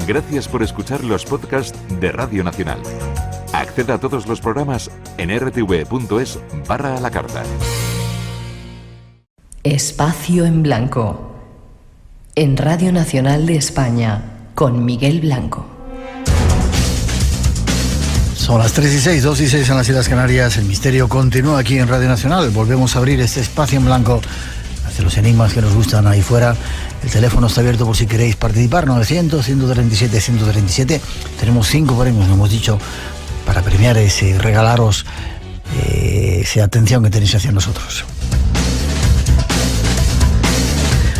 Gracias por escuchar los podcasts de Radio Nacional. Acceda a todos los programas en rtv.es/a la carta. Espacio en Blanco. En Radio Nacional de España, con Miguel Blanco. Son las 3:06, 2:06 en las Islas Canarias. El misterio continúa aquí en Radio Nacional. Volvemos a abrir este espacio en blanco hacia los enigmas que nos gustan ahí fuera. El teléfono está abierto por si queréis participar. 900-137-137. Tenemos 5 premios, lo hemos dicho, para premiar ese, regalaros esa atención que tenéis hacia nosotros.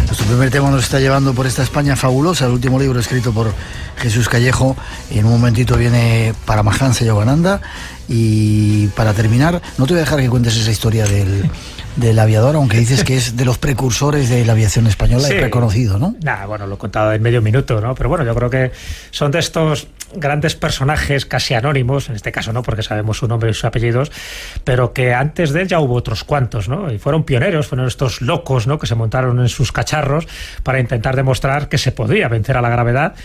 Nuestro primer tema nos está llevando por esta España fabulosa, el último libro escrito por Jesús Callejo. Y en un momentito viene Paramahansa Yogananda. Y para terminar, no te voy a dejar que cuentes esa historia del aviador, aunque dices que es de los precursores de la aviación española, sí, y reconocido, ¿no? Nada, bueno, lo he contado en medio minuto, ¿no? Pero bueno, yo creo que son de estos grandes personajes casi anónimos, en este caso no, porque sabemos su nombre y sus apellidos, pero que antes de él ya hubo otros cuantos, ¿no? Y fueron pioneros, fueron estos locos, ¿no?, que se montaron en sus cacharros para intentar demostrar que se podía vencer a la gravedad.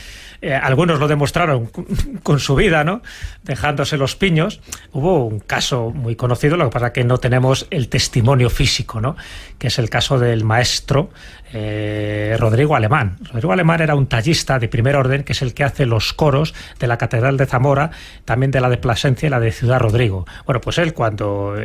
Algunos lo demostraron con su vida, ¿no?, dejándose los piños. Hubo un caso muy conocido, lo que pasa es que no tenemos el testimonio físico, ¿no?, que es el caso del maestro Rodrigo Alemán. Rodrigo Alemán era un tallista de primer orden, que es el que hace los coros de la Catedral de Zamora, también de la de Plasencia y la de Ciudad Rodrigo. Bueno, pues él cuando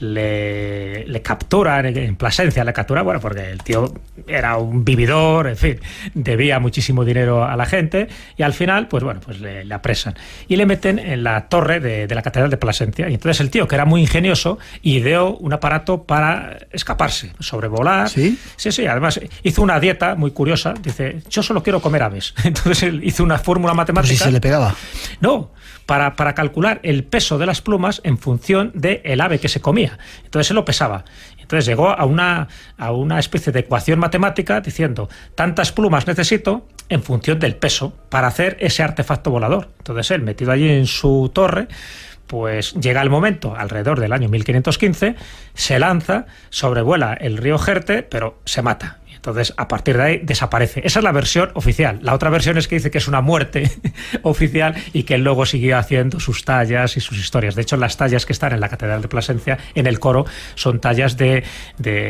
le capturan en Plasencia, bueno, porque el tío era un vividor, en fin, debía muchísimo dinero a la gente, y al final, pues bueno, pues le apresan y le meten en la torre de la Catedral de Plasencia. Y entonces el tío, que era muy ingenioso, ideó un aparato para escaparse, sobrevolar. ¿Sí? Sí, además hizo una dieta muy curiosa. Dice, yo solo quiero comer aves. Entonces él hizo una fórmula matemática. ¿Pero si se le pegaba? No, para calcular el peso de las plumas en función del ave que se comía. Entonces él lo pesaba. Entonces llegó a una especie de ecuación matemática diciendo, tantas plumas necesito en función del peso para hacer ese artefacto volador. Entonces él, metido allí en su torre, pues llega el momento, alrededor del año 1515, se lanza, sobrevuela el río Jerte, pero se mata. Entonces, a partir de ahí, desaparece. Esa es la versión oficial. La otra versión es que dice que es una muerte oficial y que él luego siguió haciendo sus tallas y sus historias. De hecho, las tallas que están en la Catedral de Plasencia, en el coro, son tallas de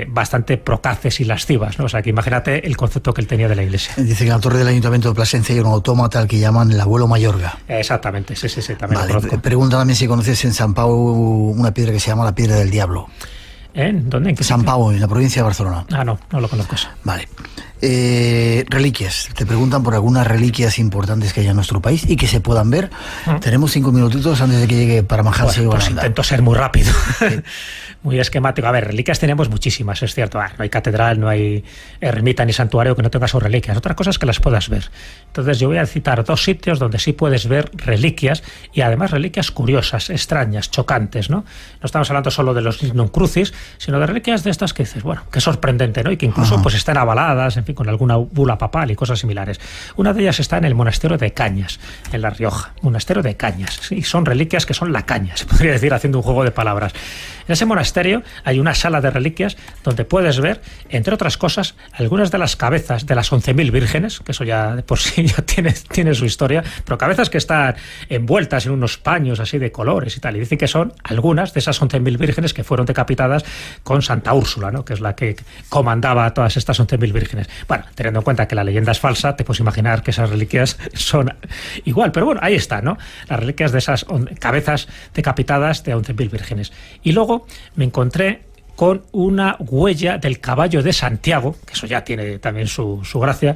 bastante procaces y lascivas, ¿no? O sea, que imagínate el concepto que él tenía de la iglesia. Dice que en la torre del Ayuntamiento de Plasencia hay un autómata al que llaman el abuelo Mayorga. Exactamente, sí, también vale, lo conozco. Pregunta también si conoces en San Pau una piedra que se llama la Piedra del Diablo. ¿Dónde? ¿En qué San Pau, en la provincia de Barcelona. No lo conozco eso. Vale. Reliquias. Te preguntan por algunas reliquias importantes que hay en nuestro país y que se puedan ver. Tenemos 5 minutitos antes de que llegue Paramahansa Yogananda. Pues intento ser muy rápido. Sí. Muy esquemático. A ver, reliquias tenemos muchísimas, es cierto. No hay catedral, no hay ermita ni santuario que no tenga sus reliquias. Otra cosa es que las puedas ver. Entonces yo voy a citar 2 sitios donde sí puedes ver reliquias, y además reliquias curiosas, extrañas, chocantes, ¿no? No estamos hablando solo de los Signum Crucis, sino de reliquias de estas que dices, bueno, qué sorprendente, ¿no? Y que incluso pues están avaladas, en fin, con alguna bula papal y cosas similares. Una de ellas está en el monasterio de Cañas, en La Rioja. Monasterio de Cañas. Sí, son reliquias que son la caña, se podría decir, haciendo un juego de palabras. En ese monasterio hay una sala de reliquias donde puedes ver, entre otras cosas, algunas de las cabezas de las 11.000 vírgenes, que eso ya de por sí ya tiene su historia, pero cabezas que están envueltas en unos paños así de colores y tal, y dicen que son algunas de esas 11.000 vírgenes que fueron decapitadas con Santa Úrsula, ¿no?, que es la que comandaba a todas estas 11.000 vírgenes. Bueno, teniendo en cuenta que la leyenda es falsa, te puedes imaginar que esas reliquias son igual, pero bueno, ahí está, ¿no?, las reliquias de esas cabezas decapitadas de 11.000 vírgenes. Y luego me encontré con una huella del caballo de Santiago, que eso ya tiene también su gracia,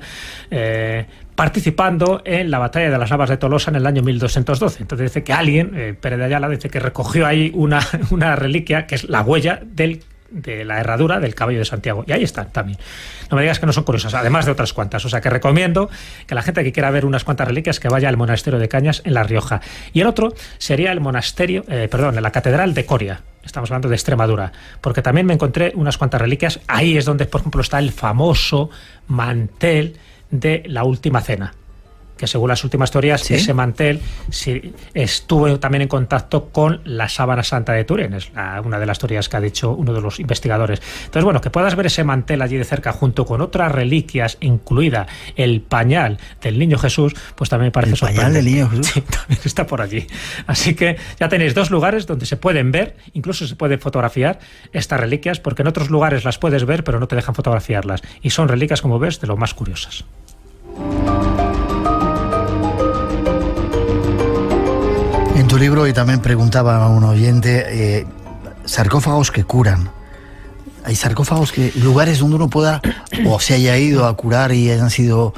participando en la batalla de las Navas de Tolosa en el año 1212. Entonces dice que alguien, Pérez de Ayala, dice que recogió ahí una reliquia, que es la huella de la herradura del caballo de Santiago. Y ahí están también. No me digas que no son curiosas, además de otras cuantas. O sea que recomiendo que la gente que quiera ver unas cuantas reliquias que vaya al monasterio de Cañas en La Rioja. Y el otro sería el la Catedral de Coria. Estamos hablando de Extremadura, porque también me encontré unas cuantas reliquias. Ahí es donde, por ejemplo, está el famoso mantel de la Última Cena. que según las últimas teorías, ¿sí?, ese mantel estuvo también en contacto con la sábana santa de Turín, es una de las teorías que ha dicho uno de los investigadores. Entonces, bueno, que puedas ver ese mantel allí de cerca junto con otras reliquias, incluida el pañal del Niño Jesús, pues también me parece sorprendente. ¿El pañal del Niño Jesús? Sí, también está por allí. Así que ya tenéis 2 lugares donde se pueden ver, incluso se pueden fotografiar estas reliquias, porque en otros lugares las puedes ver, pero no te dejan fotografiarlas. Y son reliquias, como ves, de lo más curiosas. En tu libro, y también preguntaba a un oyente, sarcófagos que curan. Hay sarcófagos lugares donde uno pueda, o se haya ido a curar y hayan sido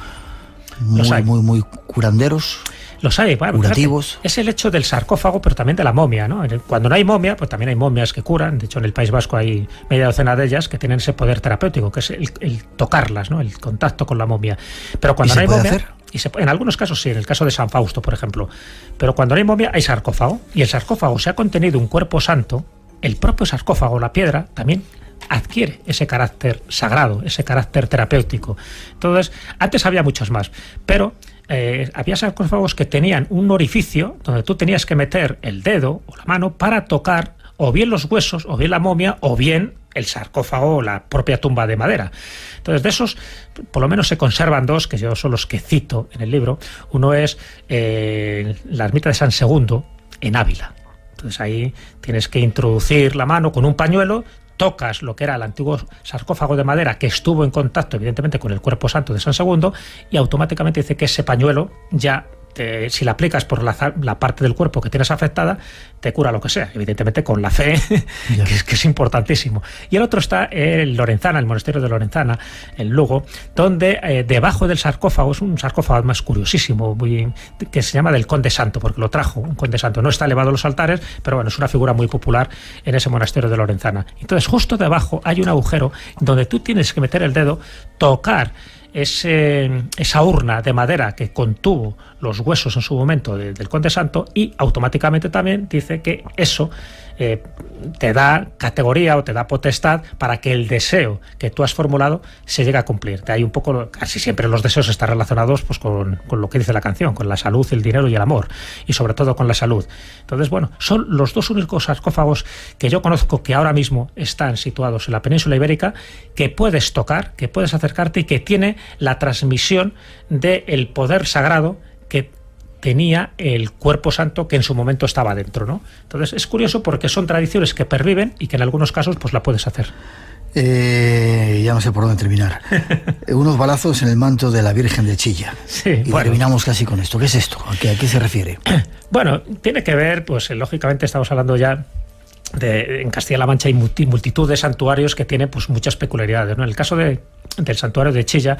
muy curanderos. Los hay, bueno, curativos. Fíjate, es el hecho del sarcófago, pero también de la momia, ¿no? Cuando no hay momia, pues también hay momias que curan. De hecho, en el País Vasco hay media docena de ellas que tienen ese poder terapéutico, que es el tocarlas, ¿no? El contacto con la momia. Pero cuando no hay momia, en algunos casos sí, en el caso de San Fausto, por ejemplo. Pero cuando no hay momia, hay sarcófago. Y el sarcófago se ha contenido un cuerpo santo. El propio sarcófago, la piedra, también adquiere ese carácter sagrado, ese carácter terapéutico. Entonces, antes había muchos más, pero había sarcófagos que tenían un orificio donde tú tenías que meter el dedo o la mano para tocar o bien los huesos, o bien la momia, o bien el sarcófago o la propia tumba de madera. Entonces, de esos, por lo menos se conservan 2, que yo son los que cito en el libro. Uno es la ermita de San Segundo, en Ávila. Entonces ahí tienes que introducir la mano con un pañuelo, tocas lo que era el antiguo sarcófago de madera que estuvo en contacto evidentemente con el cuerpo santo de San Segundo, y automáticamente dice que ese pañuelo ya, si la aplicas por la parte del cuerpo que tienes afectada, te cura lo que sea, evidentemente con la fe, que es importantísimo. Y el otro está en Lorenzana, el monasterio de Lorenzana, en Lugo, donde debajo del sarcófago, es un sarcófago más curiosísimo, que se llama del Conde Santo, porque lo trajo un Conde Santo. No está elevado a los altares, pero bueno, es una figura muy popular en ese monasterio de Lorenzana. Entonces, justo debajo hay un agujero donde tú tienes que meter el dedo, tocar esa urna de madera que contuvo los huesos en su momento del Conde Santo, y automáticamente también dice que eso te da categoría o te da potestad para que el deseo que tú has formulado se llegue a cumplir. De ahí un poco, casi siempre los deseos están relacionados pues con lo que dice la canción, con la salud, el dinero y el amor, y sobre todo con la salud. Entonces, bueno, son los 2 únicos sarcófagos que yo conozco que ahora mismo están situados en la península ibérica, que puedes tocar, que puedes acercarte y que tiene la transmisión del poder sagrado que tenía el cuerpo santo que en su momento estaba dentro, ¿no? Entonces es curioso porque son tradiciones que perviven y que en algunos casos pues la puedes hacer. Ya no sé por dónde terminar. Unos balazos en el manto de la Virgen de Chilla. Sí, y terminamos casi con esto. ¿Qué es esto? ¿A qué se refiere? Bueno, tiene que ver, pues lógicamente estamos hablando ya en Castilla-La Mancha hay multitud de santuarios que tienen pues muchas peculiaridades, ¿no? En el caso del santuario de Chilla,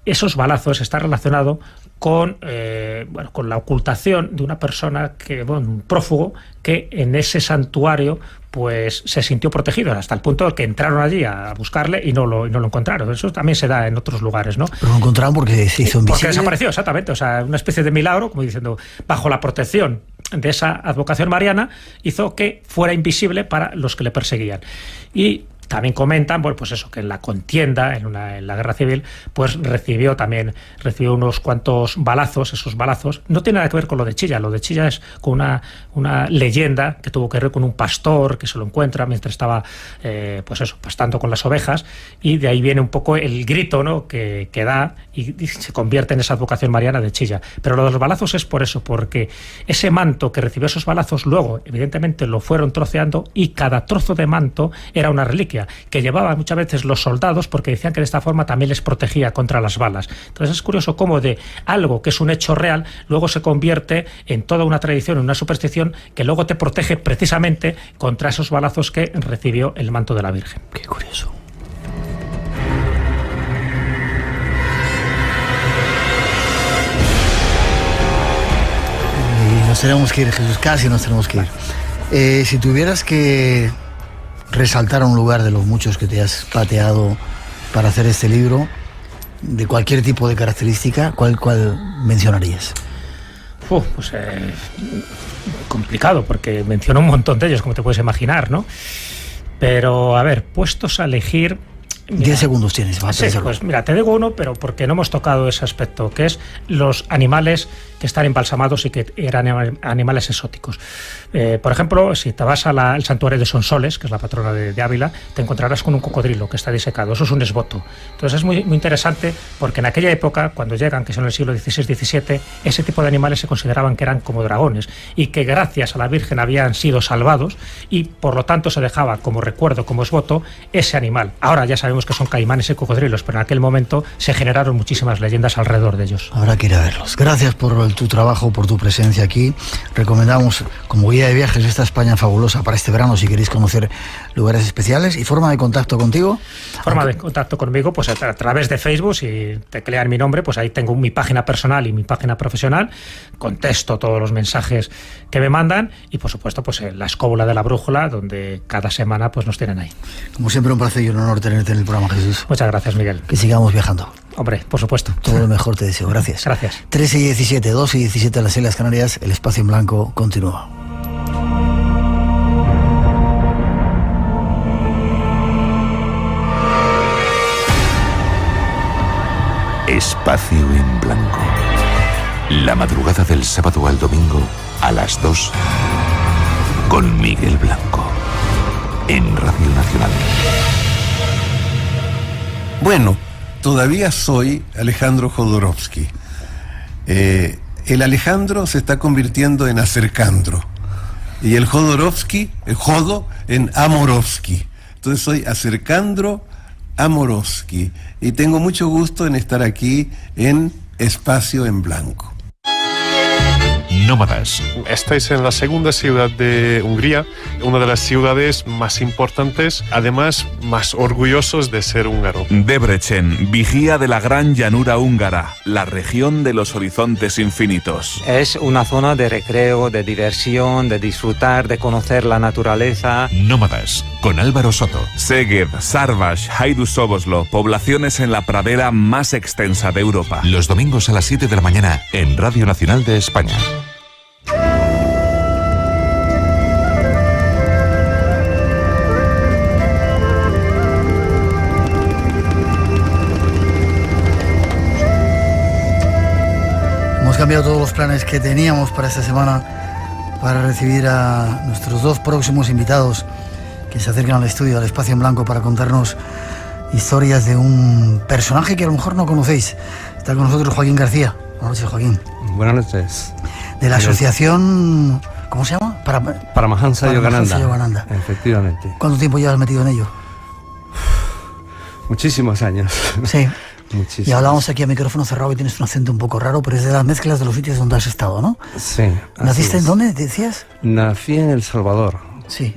esos balazos están relacionados con la ocultación de una persona un prófugo que en ese santuario pues se sintió protegido, hasta el punto de que entraron allí a buscarle y no lo encontraron. Eso también se da en otros lugares, ¿no? Pero lo encontraron porque se hizo invisible. Porque desapareció, exactamente. O sea, una especie de milagro, como diciendo, bajo la protección de esa advocación mariana, hizo que fuera invisible para los que le perseguían. Y también comentan, bueno, pues eso, que en la contienda, en la guerra civil, pues recibió unos cuantos balazos. Esos balazos no tiene nada que ver con lo de Chilla. Lo de Chilla es con una leyenda que tuvo que ver con un pastor que se lo encuentra mientras estaba, pastando con las ovejas, y de ahí viene un poco el grito, ¿no?, que da y se convierte en esa advocación mariana de Chilla. Pero lo de los balazos es por eso, porque ese manto que recibió esos balazos luego, evidentemente, lo fueron troceando, y cada trozo de manto era una reliquia que llevaban muchas veces los soldados, porque decían que de esta forma también les protegía contra las balas. Entonces es curioso cómo de algo que es un hecho real luego se convierte en toda una tradición, en una superstición que luego te protege precisamente contra esos balazos que recibió el manto de la Virgen. Qué curioso. Y nos tenemos que ir, Jesús, casi nos tenemos que ir. Si tuvieras que resaltar un lugar de los muchos que te has pateado para hacer este libro, de cualquier tipo de característica, ¿cuál mencionarías? Complicado, porque menciono un montón de ellos, como te puedes imaginar, ¿no? Pero, a ver, puestos a elegir, 10 segundos tienes. Sí, pues mira, te digo uno, pero porque no hemos tocado ese aspecto, que es los animales que están embalsamados y que eran animales exóticos. Por ejemplo, si te vas al santuario de Sonsoles, que es la patrona de Ávila, te encontrarás con un cocodrilo que está disecado. Eso es un esboto. Entonces es muy interesante porque en aquella época, cuando llegan, que son el siglo XVI-XVII, ese tipo de animales se consideraban que eran como dragones y que gracias a la Virgen habían sido salvados y por lo tanto se dejaba como recuerdo, como esboto, ese animal. Ahora ya sabemos que son caimanes y cocodrilos, pero en aquel momento se generaron muchísimas leyendas alrededor de ellos. Habrá que ir a verlos. Gracias por tu trabajo, por tu presencia aquí. Recomendamos como guía de viajes esta España fabulosa para este verano si queréis conocer lugares especiales. ¿Y forma de contacto contigo? Forma de contacto conmigo, pues a través de Facebook. Si teclean mi nombre, pues ahí tengo mi página personal y mi página profesional. Contesto todos los mensajes que me mandan y por supuesto pues la escóbula de la brújula, donde cada semana pues nos tienen ahí. Como siempre, un placer y un honor tenerte en el programa, Jesús. Muchas gracias, Miguel. Que sigamos viajando. Hombre, por supuesto. Todo lo mejor te deseo. Gracias. Gracias. 13:17, 2:17 en las Islas Canarias. El espacio en blanco continúa. Espacio en blanco. La madrugada del sábado al domingo a las 2 con Miguel Blanco en Radio Nacional. Bueno, todavía soy Alejandro Jodorowsky. El Alejandro se está convirtiendo en Acercandro y el Jodorowsky, el Jodo, en Amorovsky. Entonces soy Acercandro Amorovsky y tengo mucho gusto en estar aquí en Espacio en Blanco. Nómadas. Estáis en la segunda ciudad de Hungría, una de las ciudades más importantes, además más orgullosos de ser húngaro. Debrecen, vigía de la gran llanura húngara, la región de los horizontes infinitos. Es una zona de recreo, de diversión, de disfrutar, de conocer la naturaleza. Nómadas, con Álvaro Soto. Szeged, Szarvas, Hajdú-Szoboslo, poblaciones en la pradera más extensa de Europa. Los domingos a las 7 de la mañana en Radio Nacional de España. Hemos cambiado todos los planes que teníamos para esta semana para recibir a nuestros dos próximos invitados que se acercan al estudio, al Espacio en Blanco, para contarnos historias de un personaje que a lo mejor no conocéis. Está con nosotros Joaquín García. Buenas noches, Joaquín. Buenas noches. De la asociación, ¿cómo se llama? Paramahansa Yogananda. Efectivamente. ¿Cuánto tiempo llevas metido en ello? Muchísimos años. Sí. Muchísimos. Y hablábamos aquí a micrófono cerrado y tienes un acento un poco raro, pero es de las mezclas de los sitios donde has estado, ¿no? Sí. ¿Naciste en dónde, decías? Nací en El Salvador. Sí.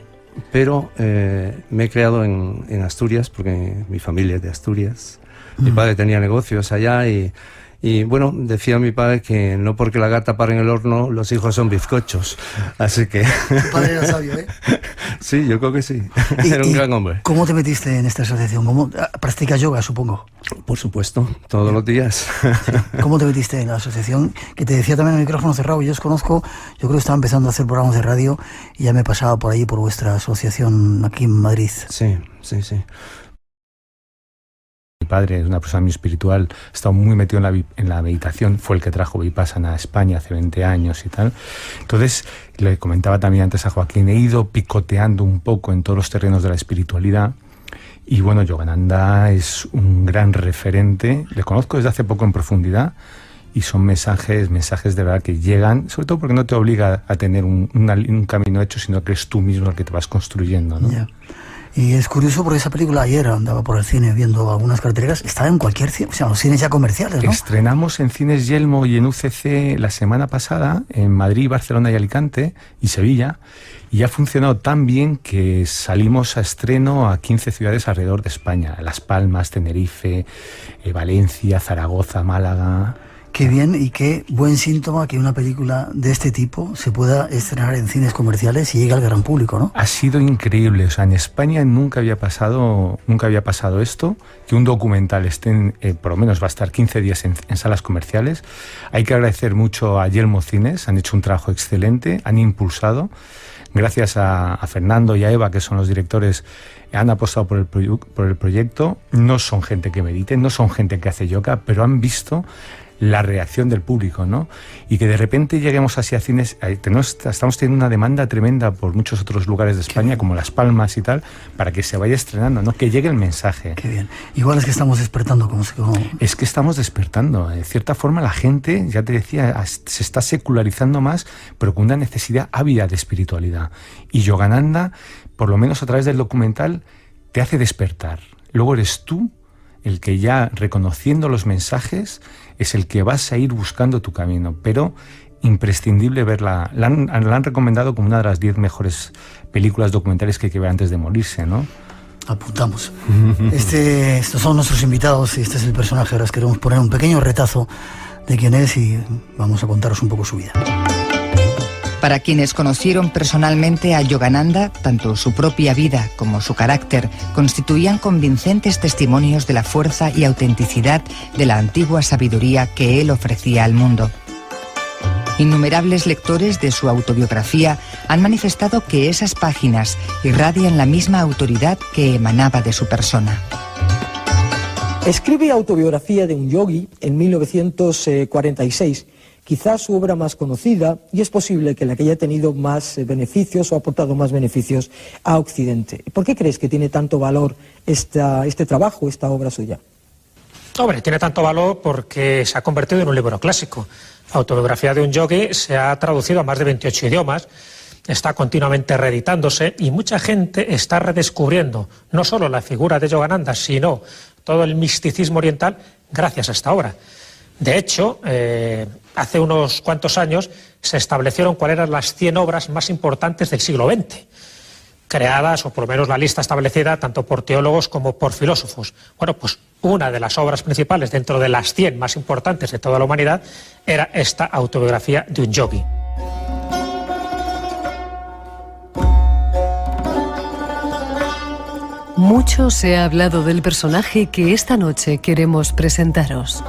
Pero me he criado en Asturias, porque mi familia es de Asturias. Mi padre tenía negocios allá y bueno, decía mi padre que no porque la gata pare en el horno, los hijos son bizcochos. Así que... Tu padre era sabio, ¿eh? Sí, yo creo que sí. Era un gran hombre. ¿Cómo te metiste en esta asociación? ¿Practicas yoga, supongo? Por supuesto, todos los días. ¿Cómo te metiste en la asociación? Que te decía también el micrófono cerrado, yo os conozco, yo creo que estaba empezando a hacer programas de radio y ya me pasaba por ahí, por vuestra asociación aquí en Madrid. Sí, sí, sí. Mi padre es una persona muy espiritual, ha estado muy metido en la meditación, fue el que trajo Vipassana a España hace 20 años y tal. Entonces, le comentaba también antes a Joaquín, he ido picoteando un poco en todos los terrenos de la espiritualidad y bueno, Yogananda es un gran referente, le conozco desde hace poco en profundidad y son mensajes de verdad que llegan, sobre todo porque no te obliga a tener un camino hecho, sino que es tú mismo el que te vas construyendo, ¿no? Yeah. Y es curioso porque esa película ayer andaba por el cine viendo algunas carteleras, estaba en cualquier cine, o sea, los cines ya comerciales, ¿no? Estrenamos en Cines Yelmo y en UCC la semana pasada, en Madrid, Barcelona y Alicante y Sevilla, y ha funcionado tan bien que salimos a estreno a 15 ciudades alrededor de España, Las Palmas, Tenerife, Valencia, Zaragoza, Málaga. Qué bien y qué buen síntoma que una película de este tipo se pueda estrenar en cines comerciales y llegue al gran público, ¿no? Ha sido increíble, o sea, en España nunca había pasado esto, que un documental esté, por lo menos va a estar 15 días en salas comerciales. Hay que agradecer mucho a Yelmo Cines, han hecho un trabajo excelente, han impulsado, gracias a Fernando y a Eva, que son los directores, han apostado por el proyecto, no son gente que medite, no son gente que hace yoga, pero han visto la reacción del público, ¿no? Y que de repente lleguemos así a cines, estamos teniendo una demanda tremenda por muchos otros lugares de España, como Las Palmas y tal, para que se vaya estrenando, ¿no? Que llegue el mensaje. Qué bien. Igual es que estamos despertando, Es que estamos despertando. De cierta forma la gente, ya te decía, se está secularizando más, pero con una necesidad ávida de espiritualidad. Y Yogananda, por lo menos a través del documental, te hace despertar. Luego eres tú el que, ya reconociendo los mensajes, es el que vas a ir buscando tu camino, pero imprescindible verla. La han recomendado como una de las 10 mejores películas documentales que hay que ver antes de morirse, ¿no? Apuntamos. Estos son nuestros invitados y este es el personaje. Ahora os queremos poner un pequeño retazo de quién es y vamos a contaros un poco su vida. Para quienes conocieron personalmente a Yogananda, tanto su propia vida como su carácter constituían convincentes testimonios de la fuerza y autenticidad de la antigua sabiduría que él ofrecía al mundo. Innumerables lectores de su autobiografía han manifestado que esas páginas irradian la misma autoridad que emanaba de su persona. Escribe Autobiografía de un Yogi en 1946, quizás su obra más conocida, y es posible que la que haya tenido más beneficios o aportado más beneficios a Occidente. ¿Por qué crees que tiene tanto valor este trabajo, esta obra suya? Hombre, tiene tanto valor porque se ha convertido en un libro clásico. Autobiografía de un Yogi se ha traducido a más de 28 idiomas, está continuamente reeditándose y mucha gente está redescubriendo no solo la figura de Yogananda, sino todo el misticismo oriental gracias a esta obra. De hecho, hace unos cuantos años se establecieron cuáles eran las 100 obras más importantes del siglo XX, creadas, o por lo menos la lista establecida, tanto por teólogos como por filósofos. Bueno, pues una de las obras principales dentro de las 100 más importantes de toda la humanidad era esta Autobiografía de un Yogi. Mucho se ha hablado del personaje que esta noche queremos presentaros.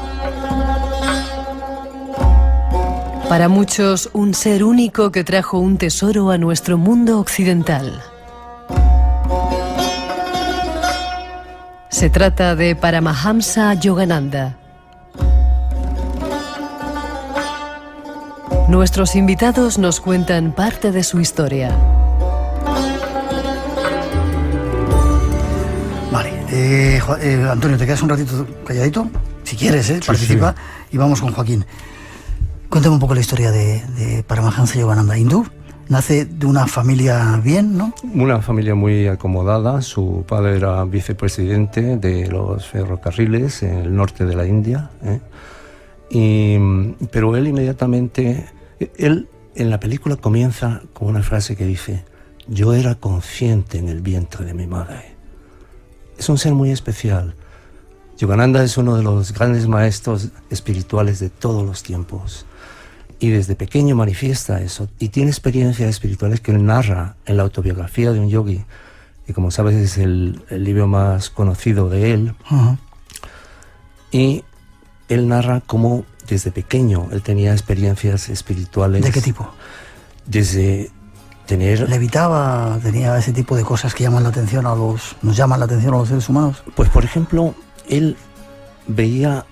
Para muchos, un ser único que trajo un tesoro a nuestro mundo occidental. Se trata de Paramahamsa Yogananda. Nuestros invitados nos cuentan parte de su historia. Vale, Antonio, ¿te quedas un ratito calladito? Si quieres, participa. Sí. Y vamos con Joaquín. Cuéntame un poco la historia de Paramahamsa Yogananda. Hindú, nace de una familia bien, ¿no? Una familia muy acomodada. Su padre era vicepresidente de los ferrocarriles en el norte de la India. Pero él inmediatamente... Él en la película comienza con una frase que dice: yo era consciente en el vientre de mi madre. Es un ser muy especial. Yogananda es uno de los grandes maestros espirituales de todos los tiempos. Y desde pequeño manifiesta eso. Y tiene experiencias espirituales que él narra en la Autobiografía de un Yogi. Y como sabes, es el libro más conocido de él. Uh-huh. Y él narra cómo desde pequeño él tenía experiencias espirituales. ¿De qué tipo? Desde tener... ¿Levitaba? ¿Tenía ese tipo de cosas que llaman la atención nos llaman la atención a los seres humanos? Pues, por ejemplo, él veía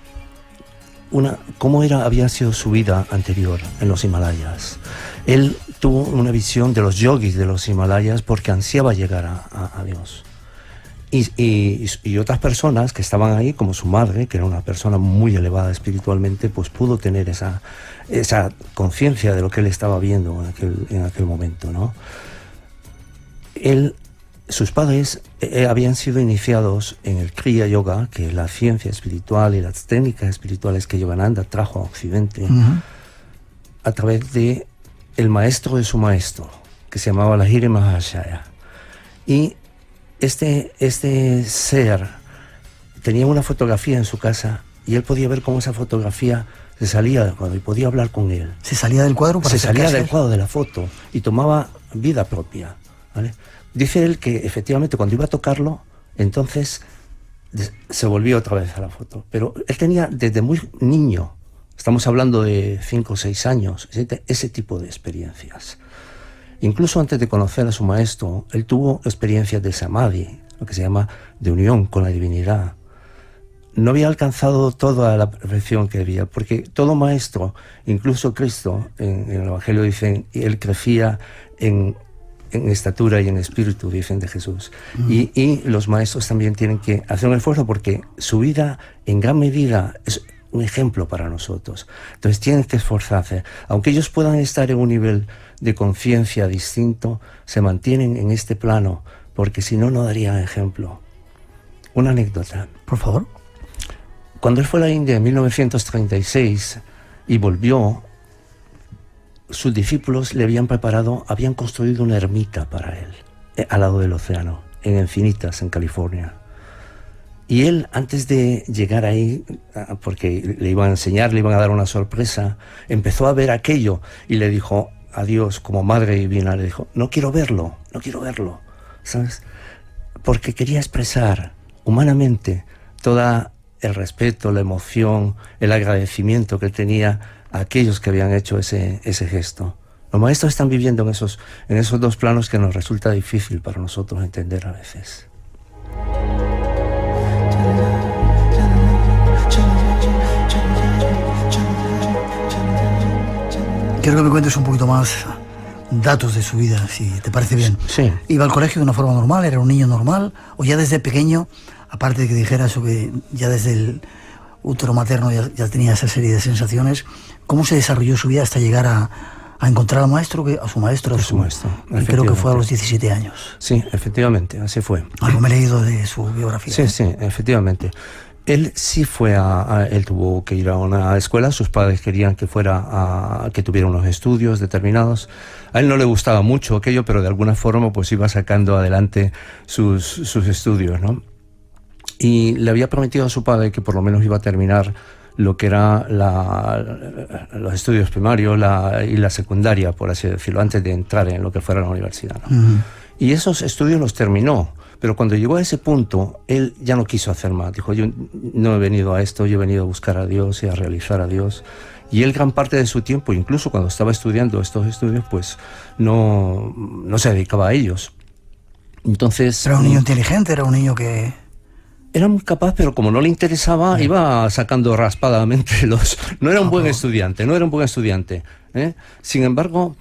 cómo había sido su vida anterior en los Himalayas. Él tuvo una visión de los yogis de los Himalayas porque ansiaba llegar a Dios. Y otras personas que estaban ahí, como su madre, que era una persona muy elevada espiritualmente, pues pudo tener esa conciencia de lo que él estaba viendo en aquel momento, ¿no? Sus padres habían sido iniciados en el Kriya Yoga, que es la ciencia espiritual y las técnicas espirituales que Yogananda trajo a Occidente, uh-huh, a través de el maestro de su maestro, que se llamaba Lahiri Mahashaya. Y este ser tenía una fotografía en su casa y él podía ver cómo esa fotografía se salía del cuadro y podía hablar con él. ¿Se salía del cuadro? Se salía del cuadro de la foto y tomaba vida propia, ¿vale? Dice él que efectivamente cuando iba a tocarlo, entonces se volvió otra vez a la foto. Pero él tenía desde muy niño, estamos hablando de 5 o 6 años, ese tipo de experiencias. Incluso antes de conocer a su maestro, él tuvo experiencias de samadhi. lo que se llama de unión con la divinidad. No había alcanzado toda la perfección que debía, porque todo maestro, incluso Cristo, en el Evangelio dicen, él crecía en estatura y en espíritu, dicen de Jesús. Y los maestros también tienen que hacer un esfuerzo, porque su vida en gran medida es un ejemplo para nosotros. Entonces tienen que esforzarse. Aunque ellos puedan estar en un nivel de conciencia distinto, se mantienen en este plano, porque si no, no darían ejemplo. Una anécdota. Por favor. Cuando él fue a la India en 1936 y volvió, sus discípulos le habían construido una ermita para él, al lado del océano, en Encinitas, en California. Y él, antes de llegar ahí, porque le iban a enseñar, le iban a dar una sorpresa, empezó a ver aquello y le dijo a Dios, como madre divina, le dijo, no quiero verlo, ¿sabes? Porque quería expresar humanamente todo el respeto, la emoción, el agradecimiento que tenía a aquellos que habían hecho ese gesto. Los maestros están viviendo en esos dos planos que nos resulta difícil para nosotros entender a veces. Quiero que me cuentes un poquito más datos de su vida, si te parece bien. Sí. ¿Iba al colegio de una forma normal? ¿Era un niño normal? ¿O ya desde pequeño, aparte de que dijera eso, que ya desde el útero materno ya tenía esa serie de sensaciones, cómo se desarrolló su vida hasta llegar a encontrar al maestro, a su maestro? Y creo que fue a los 17 años. Sí, efectivamente, así fue. Algo me he leído de su biografía. Sí, efectivamente. Él sí fue él tuvo que ir a una escuela, sus padres querían que que tuviera unos estudios determinados. A él no le gustaba mucho aquello, pero de alguna forma pues iba sacando adelante sus estudios, ¿no? Y le había prometido a su padre que por lo menos iba a terminar lo que era los estudios primarios y la secundaria, por así decirlo, antes de entrar en lo que fuera la universidad, ¿no? Y esos estudios los terminó. Pero cuando llegó a ese punto, él ya no quiso hacer más. Dijo, yo no he venido a esto, yo he venido a buscar a Dios y a realizar a Dios. Y él gran parte de su tiempo, incluso cuando estaba estudiando estos estudios, pues no se dedicaba a ellos. Entonces... ¿Era un niño inteligente? ¿Era un niño que...? Era muy capaz, pero como no le interesaba, iba sacando raspadamente No era un buen estudiante. Sin embargo...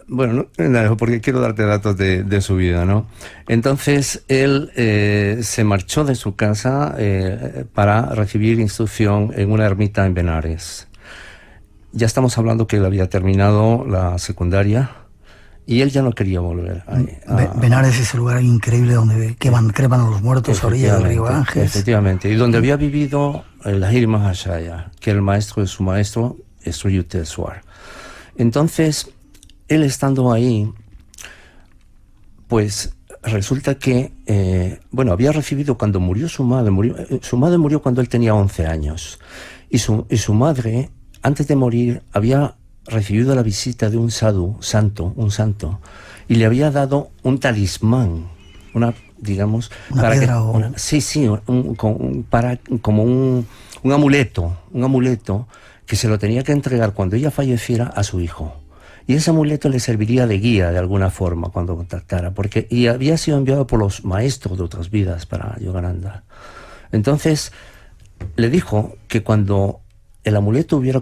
Bueno, no, porque quiero darte datos de su vida, ¿no? Entonces, él se marchó de su casa para recibir instrucción en una ermita en Benares. Ya estamos hablando que él había terminado la secundaria y él ya no quería volver. Benares es el lugar increíble donde creman a los muertos a orilla del río Ganges. Efectivamente, y donde había vivido el Lahiri Mahashaya, que era el maestro de su maestro, Sri Yukteswar. Entonces... él estando ahí, pues resulta que, había recibido cuando murió su madre murió cuando él tenía 11 años. Y su madre, antes de morir, había recibido la visita de un sadhu, un santo, y le había dado un talismán, como un amuleto que se lo tenía que entregar cuando ella falleciera a su hijo. Y ese amuleto le serviría de guía de alguna forma cuando contactara, y había sido enviado por los maestros de otras vidas para Yogananda. Entonces le dijo que cuando el amuleto hubiera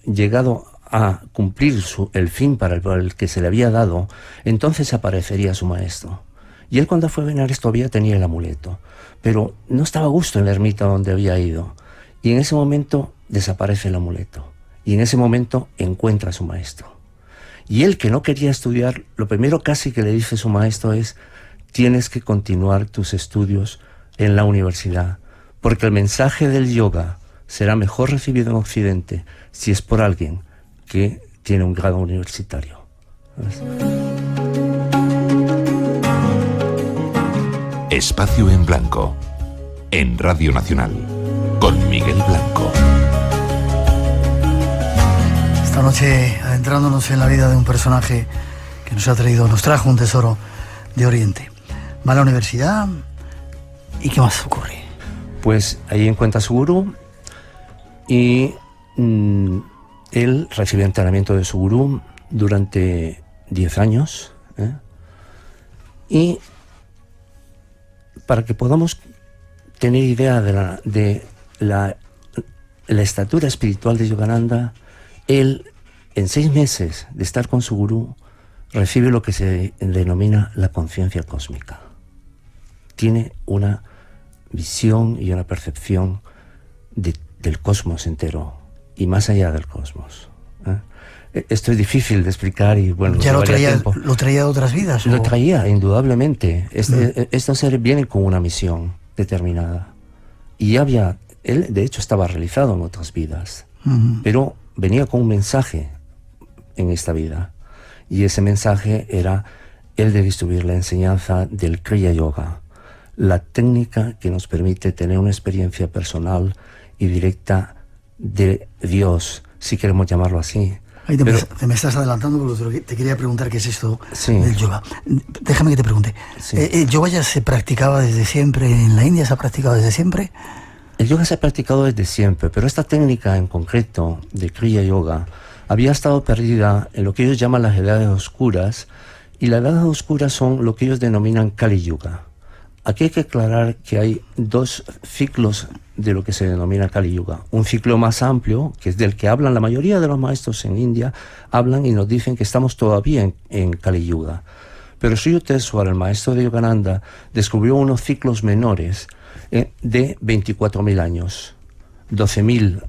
llegado a cumplir el fin para el que se le había dado, entonces aparecería su maestro. Y él, cuando fue a Benares, todavía tenía el amuleto, pero no estaba a gusto en la ermita donde había ido. Y en ese momento desaparece el amuleto. Y en ese momento encuentra a su maestro. Y él, que no quería estudiar, lo primero casi que le dice su maestro es: tienes que continuar tus estudios en la universidad, porque el mensaje del yoga será mejor recibido en Occidente si es por alguien que tiene un grado universitario. ¿Ves? Espacio en Blanco, en Radio Nacional, con Miguel Blanco. Esta noche, adentrándonos en la vida de un personaje que nos trajo un tesoro de Oriente. Va a la universidad, ¿y qué más ocurre? Pues ahí encuentra a su gurú y él recibe entrenamiento de su gurú durante 10 años. Y para que podamos tener idea de la estatura espiritual de Yogananda, él, en 6 meses de estar con su gurú, recibe lo que se denomina la conciencia cósmica. Tiene una visión y una percepción del cosmos entero y más allá del cosmos. Esto es difícil de explicar y bueno... ¿Ya lo traía de otras vidas? Lo traía, indudablemente. Estos seres vienen con una misión determinada. Y él de hecho estaba realizado en otras vidas, pero venía con un mensaje en esta vida. Y ese mensaje era el de distribuir la enseñanza del Kriya Yoga, la técnica que nos permite tener una experiencia personal y directa de Dios, si queremos llamarlo así. Ahí te me estás adelantando porque te quería preguntar qué es esto del yoga. Déjame que te pregunte. ¿El yoga ya se practicaba desde siempre en la India? ¿Se ha practicado desde siempre? El yoga se ha practicado desde siempre, pero esta técnica en concreto de Kriya Yoga había estado perdida en lo que ellos llaman las edades oscuras, y las edades oscuras son lo que ellos denominan Kali Yuga. Aquí hay que aclarar que hay 2 ciclos de lo que se denomina Kali Yuga. Un ciclo más amplio, que es del que hablan la mayoría de los maestros en India, hablan y nos dicen que estamos todavía en Kali Yuga. Pero Sri Yukteswar, el maestro de Yogananda, descubrió unos ciclos menores de 24.000 años, 12.000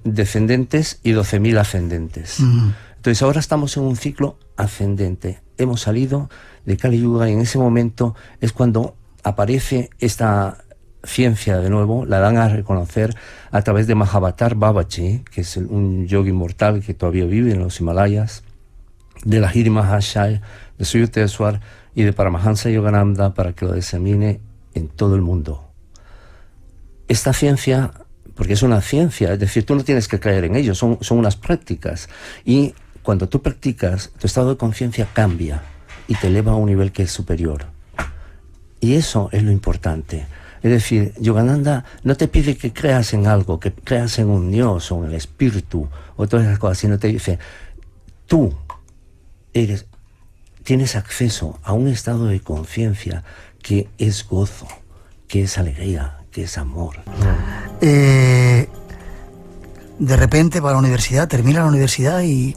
descendentes y 12.000 ascendentes. Entonces ahora estamos en un ciclo ascendente. Hemos salido de Kali Yuga y en ese momento es cuando aparece esta ciencia de nuevo, la dan a reconocer a través de Mahavatar Babaji, que es un yogi inmortal que todavía vive en los Himalayas, de Lahiri Mahashaya, de Sri Yukteswar y de Paramahansa Yogananda, para que lo disemine en todo el mundo. Esta ciencia, porque es una ciencia, es decir, tú no tienes que creer en ello, son unas prácticas, y cuando tú practicas, tu estado de conciencia cambia y te eleva a un nivel que es superior. Y eso es lo importante. Es decir, Yogananda no te pide que creas en algo, que creas en un Dios o en el espíritu o todas esas cosas, sino te dice, tú tienes acceso a un estado de conciencia que es gozo, que es alegría, que es amor. De repente va a la universidad, termina la universidad y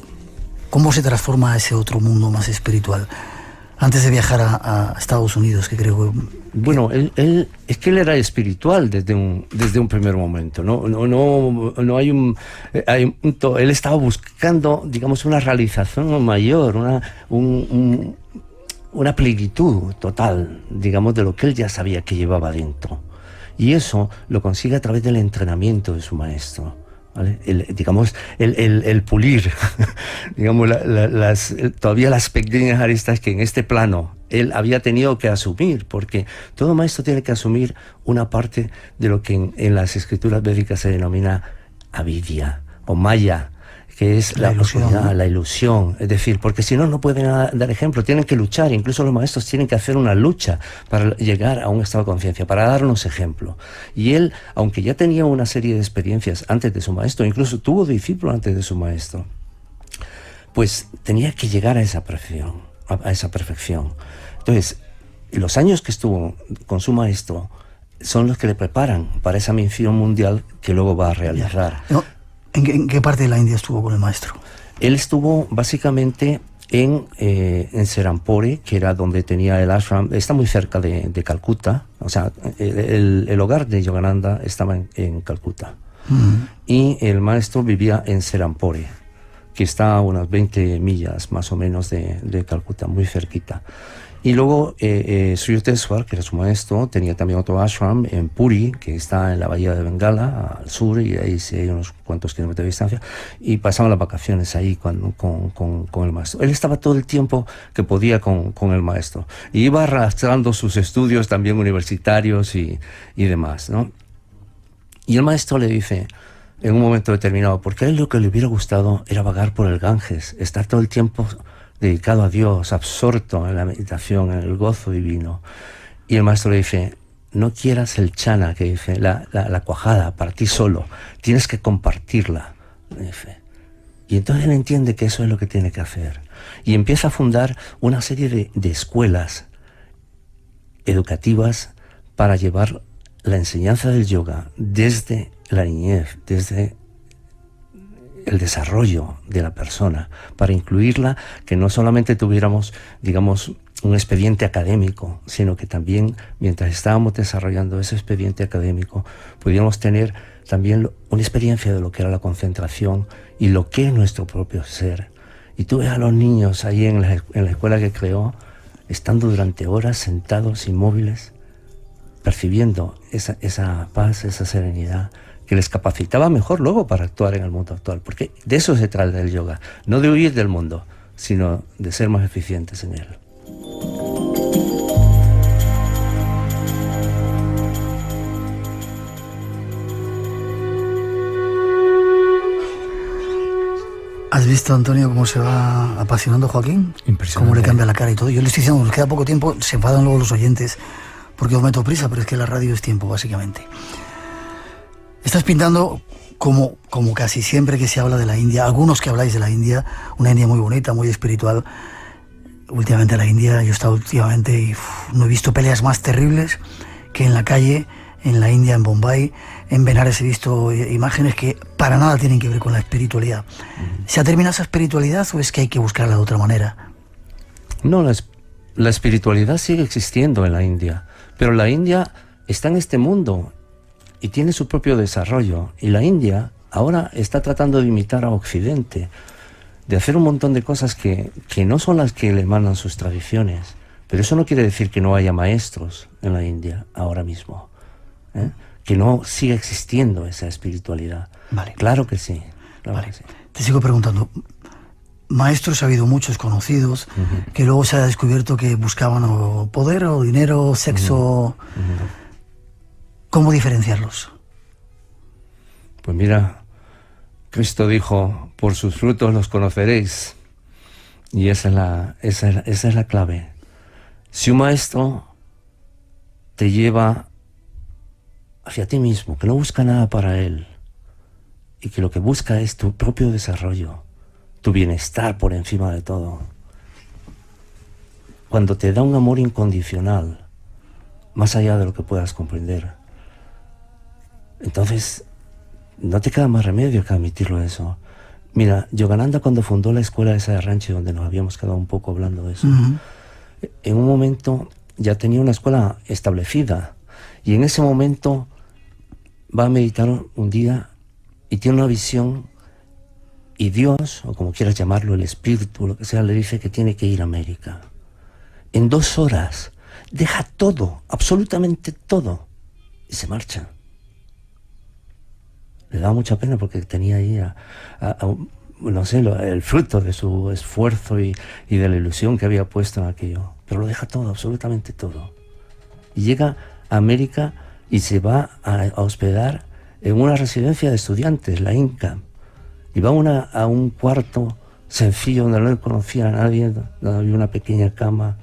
¿cómo se transforma a ese otro mundo más espiritual? Antes de viajar a Estados Unidos, que creo que... Bueno, él era espiritual desde un primer momento. No hay un punto. Él estaba buscando, digamos, una realización mayor, una plenitud total, digamos, de lo que él ya sabía que llevaba dentro. Y eso lo consigue a través del entrenamiento de su maestro, ¿vale? El pulir, digamos, todavía las pequeñas aristas que en este plano él había tenido que asumir, porque todo maestro tiene que asumir una parte de lo que en las escrituras védicas se denomina avidya o maya, que es la oscuridad, la ilusión. Es decir, porque si no, no pueden dar ejemplo, tienen que luchar, incluso los maestros tienen que hacer una lucha para llegar a un estado de conciencia, para darnos ejemplo. Y él, aunque ya tenía una serie de experiencias antes de su maestro, incluso tuvo discípulos antes de su maestro, pues tenía que llegar a esa perfección. Entonces, los años que estuvo con su maestro son los que le preparan para esa misión mundial que luego va a realizar. ¿En qué parte de la India estuvo con el maestro? Él estuvo básicamente en Serampore, que era donde tenía el ashram. Está muy cerca de Calcuta. O sea, el hogar de Yogananda estaba en Calcuta. Y el maestro vivía en Serampore, que está a unas 20 millas más o menos de Calcuta, muy cerquita. Y luego Sri Yukteswar, que era su maestro, tenía también otro ashram en Puri, que está en la bahía de Bengala, al sur, y ahí sí hay unos cuantos kilómetros de distancia, y pasaban las vacaciones ahí con el maestro. Él estaba todo el tiempo que podía con el maestro, y iba arrastrando sus estudios también universitarios y demás, ¿no? Y el maestro le dice, en un momento determinado, porque a él lo que le hubiera gustado era vagar por el Ganges, estar todo el tiempo dedicado a Dios, absorto en la meditación, en el gozo divino. Y el maestro le dice, no quieras el chana, que dice, la cuajada para ti solo, tienes que compartirla. Le dice. Y entonces él entiende que eso es lo que tiene que hacer. Y empieza a fundar una serie de escuelas educativas para llevar la enseñanza del yoga desde la niñez, desde el desarrollo de la persona, para incluirla, que no solamente tuviéramos, digamos, un expediente académico, sino que también, mientras estábamos desarrollando ese expediente académico, pudiéramos tener también una experiencia de lo que era la concentración y lo que es nuestro propio ser. Y tú ves a los niños ahí en la escuela que creó, estando durante horas sentados, inmóviles, percibiendo esa paz, esa serenidad, que les capacitaba mejor luego para actuar en el mundo actual. Porque de eso se trata el yoga, no de huir del mundo, sino de ser más eficientes en él. ¿Has visto, Antonio, cómo se va apasionando Joaquín? Impresionante. Cómo le cambia la cara y todo. Yo le estoy diciendo, nos queda poco tiempo, se enfadan luego los oyentes, porque os meto prisa, pero es que la radio es tiempo, básicamente. Estás pintando, como casi siempre que se habla de la India, algunos que habláis de la India, una India muy bonita, muy espiritual. Últimamente la India, yo he estado últimamente y no he visto peleas más terribles que en la calle, en la India, en Bombay. En Benares he visto imágenes que para nada tienen que ver con la espiritualidad. ¿Se ha terminado esa espiritualidad o es que hay que buscarla de otra manera? No, la espiritualidad sigue existiendo en la India, pero la India está en este mundo y tiene su propio desarrollo. Y la India ahora está tratando de imitar a Occidente, de hacer un montón de cosas que no son las que le mandan sus tradiciones. Pero eso no quiere decir que no haya maestros en la India ahora mismo, ¿eh? Que no siga existiendo esa espiritualidad. Vale. Claro que sí. Claro Vale. que sí. Te sigo preguntando. Maestros ha habido muchos conocidos, que luego se ha descubierto que buscaban o poder o dinero, sexo. ¿Cómo diferenciarlos? Pues mira, Cristo dijo, por sus frutos los conoceréis. Y esa es la clave. Si un maestro te lleva hacia ti mismo, que no busca nada para él, y que lo que busca es tu propio desarrollo, tu bienestar por encima de todo, cuando te da un amor incondicional, más allá de lo que puedas comprender, entonces no te queda más remedio que admitirlo eso. Mira, Yogananda, cuando fundó la escuela esa de Ranchi, donde nos habíamos quedado un poco hablando de eso, en un momento ya tenía una escuela establecida, y en ese momento va a meditar un día y tiene una visión, y Dios, o como quieras llamarlo, el espíritu, lo que sea, le dice que tiene que ir a América. En 2 horas deja todo, absolutamente todo, y se marcha. Le daba mucha pena porque tenía ahí no sé, el fruto de su esfuerzo y de la ilusión que había puesto en aquello. Pero lo deja todo, absolutamente todo. Y llega a América y se va a hospedar en una residencia de estudiantes, la Inca. Y va a un cuarto sencillo donde no conocía a nadie, donde había una pequeña cama,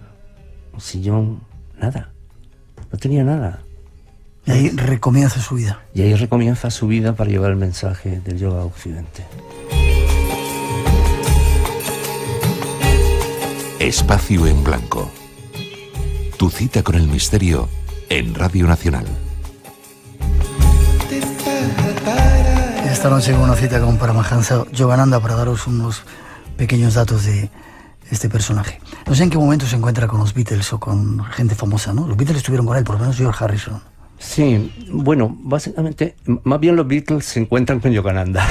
un sillón, nada. No tenía nada. Y ahí recomienza su vida. Y ahí recomienza su vida para llevar el mensaje del yoga a Occidente. Espacio en Blanco. Tu cita con el misterio en Radio Nacional. Esta noche una cita con Paramahansa Yogananda para daros unos pequeños datos de este personaje. No sé en qué momento se encuentra con los Beatles o con gente famosa, ¿no? Los Beatles estuvieron con él, por lo menos George Harrison. Sí, bueno, básicamente, más bien los Beatles se encuentran con Yogananda.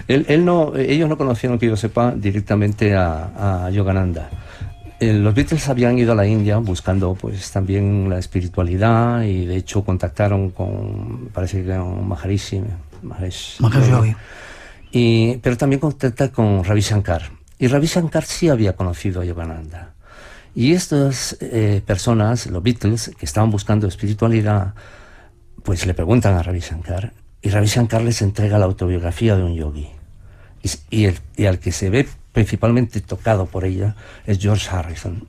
Ellos no conocieron, que yo sepa, directamente a Yogananda. Los Beatles habían ido a la India buscando pues también la espiritualidad, y de hecho contactaron con, parece que con Mahesh Yogi. Pero también contactaron con Ravi Shankar. Y Ravi Shankar sí había conocido a Yogananda. Y estas personas, los Beatles, que estaban buscando espiritualidad, pues le preguntan a Ravi Shankar, y Ravi Shankar les entrega la autobiografía de un yogi. Y al que se ve principalmente tocado por ella es George Harrison.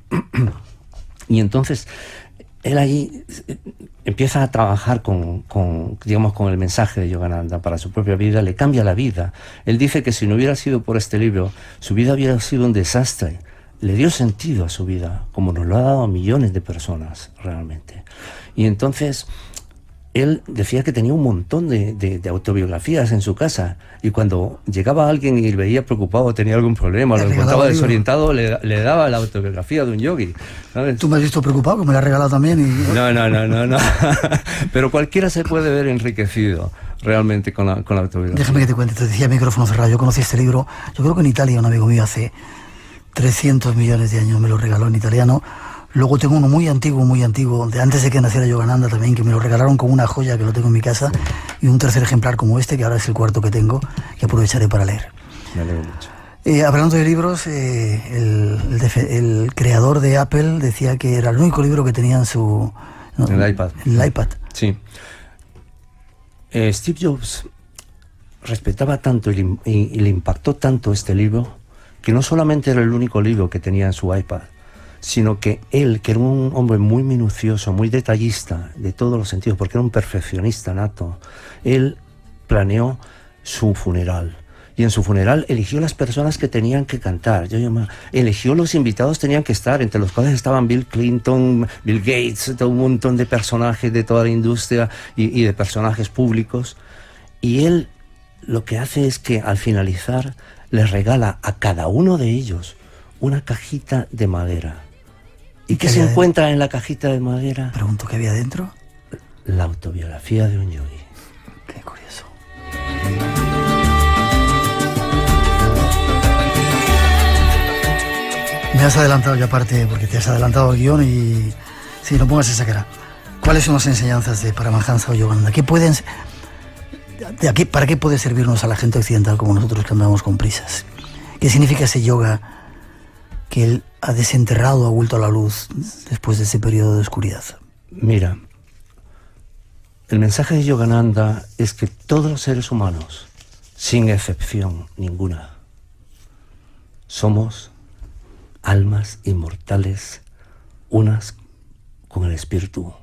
Y entonces él ahí empieza a trabajar con el mensaje de Yogananda para su propia vida, le cambia la vida. Él dice que si no hubiera sido por este libro, su vida hubiera sido un desastre. Le dio sentido a su vida, como nos lo ha dado a millones de personas realmente. Y entonces él decía que tenía un montón de autobiografías en su casa, y cuando llegaba alguien y le veía preocupado, tenía algún problema, lo encontraba desorientado, le daba la autobiografía de un yogi, ¿sabes? Tú me has visto preocupado, que me la has regalado también. No. Pero cualquiera se puede ver enriquecido realmente con la autobiografía. Déjame que te cuente, te decía micrófono cerrado, yo conocí este libro, yo creo que en Italia un amigo mío hace 300 millones de años me lo regaló en italiano. Luego tengo uno muy antiguo, de antes de que naciera Yogananda también, que me lo regalaron como una joya, que lo tengo en mi casa, y un tercer ejemplar como este, que ahora es el cuarto que tengo, que aprovecharé para leer. Me alegro mucho. Hablando de libros, el creador de Apple decía que era el único libro que tenía en su... El iPad. El iPad. Sí. Steve Jobs respetaba tanto y le impactó tanto este libro, que no solamente era el único libro que tenía en su iPad, sino que él, que era un hombre muy minucioso, muy detallista de todos los sentidos, porque era un perfeccionista nato, él planeó su funeral. Y en su funeral eligió las personas que tenían que cantar. Eligió los invitados que tenían que estar, entre los cuales estaban Bill Clinton, Bill Gates, todo un montón de personajes de toda la industria y de personajes públicos. Y él lo que hace es que al finalizar les regala a cada uno de ellos una cajita de madera. ¿Y qué se encuentra en la cajita de madera? Pregunto, ¿qué había dentro? La autobiografía de un yogi. Qué curioso. Me has adelantado ya parte, porque te has adelantado el guión y... Sí, no pongas esa cara. ¿Cuáles son las enseñanzas de Paramahansa o Yogananda? ¿Qué pueden... ¿Para qué puede servirnos a la gente occidental como nosotros que andamos con prisas? ¿Qué significa ese yoga que él ha desenterrado, ha vuelto a la luz después de ese periodo de oscuridad? Mira, el mensaje de Yogananda es que todos los seres humanos, sin excepción ninguna, somos almas inmortales, unas con el espíritu.